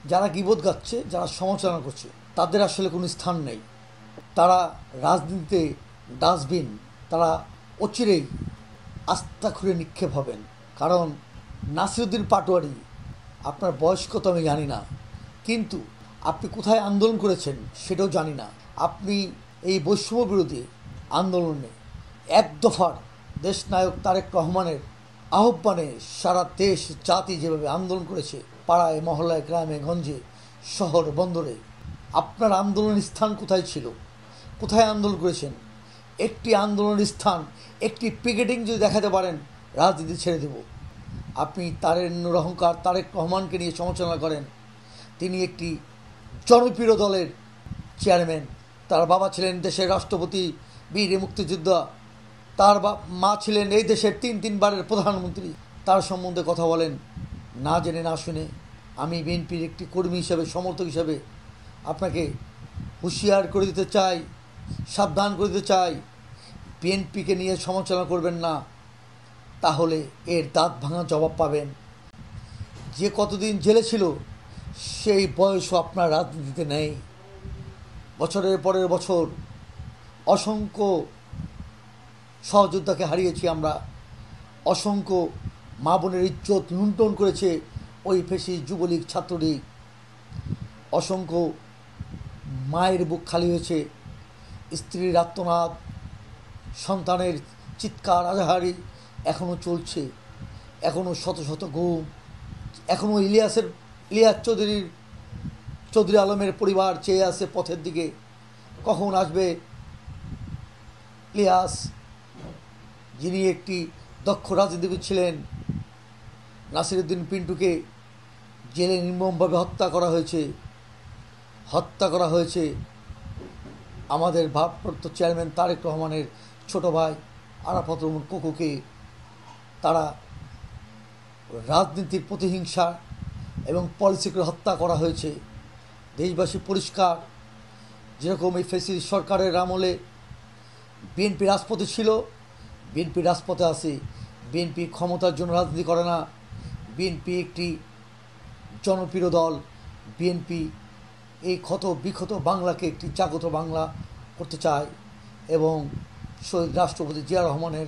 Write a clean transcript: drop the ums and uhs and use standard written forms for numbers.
যারা গীবত গাচ্ছে, যারা সমালোচনা করছে, তাদের আসলে কোনো স্থান নেই। তারা রাজনীতিতে ডাস্টবিন, তারা অচিরেই আস্থা খুঁড়ে নিক্ষেপ হবেন। কারণ নাসিরুদ্দিন পাটোয়ারি, আপনার বয়স কত আমি জানি না, কিন্তু আপনি কোথায় আন্দোলন করেছেন সেটাও জানি না। আপনি এই বৈষম্য বিরোধী আন্দোলনে এক দফার দেশনায়ক তারেক রহমানের আহ্বানে সারা দেশ জাতি যেভাবে আন্দোলন করেছে, পাড়ায় মহল্লায় গ্রামে গঞ্জে শহর বন্দরে, আপনার আন্দোলনের স্থান কোথায় ছিল? কোথায় আন্দোলন করেছেন? একটি আন্দোলনের স্থান, একটি পিকেটিং যদি দেখাতে পারেন, রাজনীতি ছেড়ে দেব। আপনি তারেন্নুর অহংকার তারেক রহমানকে নিয়ে সমালোচনা করেন। তিনি একটি জনপ্রিয় দলের চেয়ারম্যান, তার বাবা ছিলেন দেশের রাষ্ট্রপতি, বীর মুক্তিযোদ্ধা, তার মা ছিলেন এই দেশের তিনবারের প্রধানমন্ত্রী। তার সম্বন্ধে কথা বলেন না জেনে না শুনে। আমি বিএনপির একটি কর্মী হিসাবে, সমর্থক হিসাবে আপনাকে হুঁশিয়ার করে দিতে চাই, সাবধান করে দিতে চাই, বিএনপিকে নিয়ে সমালোচনা করবেন না, তাহলে এর দাঁত ভাঙা জবাব পাবেন। যে কতদিন জেলে ছিল সেই বয়সও আপনার রাজনীতিতে নেই। বছরের পরের বছর অসংখ্য সহযোদ্ধাকে হারিয়েছি আমরা, অসংখ্য মা বোনের ইজ্জত লুণ্ঠন করেছে ওই ফেসি যুবলীগ ছাত্রলীগ, অসংখ্য মায়ের বুক খালি হয়েছে, স্ত্রীর আর্তনাদ, সন্তানের চিৎকার আজাহারি এখনও চলছে, এখনও শত শত গুম, এখনও ইলিয়াস চৌধুরী আলমের পরিবার চেয়ে আছে পথের দিকে, কখন আসবে ইলিয়াস, যিনি একটি দক্ষ রাজনীতিবিদ ছিলেন। নাসিরুদ্দিন পিন্টুকে জেলে নির্মমভাবে হত্যা করা হয়েছে আমাদের ভারপ্রাপ্ত চেয়ারম্যান তারেক রহমানের ছোট ভাই আরাফাত রহমান কোকোকে। তারা রাজনীতির প্রতিহিংসা এবং পলিটিক্যাল হত্যা করা হয়েছে। দেশবাসী পরিষ্কার, যেরকম এই ফেসির সরকারের আমলে বিএনপি রাজপথে ছিল, বিএনপি রাজপথে আছে। বিএনপি ক্ষমতার জন্য রাজনীতি করে না। বিএনপি একটি জনপ্রিয় দল। বিএনপি এই ক্ষত বিক্ষত বাংলাকে একটি জাগ্রত বাংলা করতে চায় এবং শহীদ রাষ্ট্রপতি জিয়া রহমানের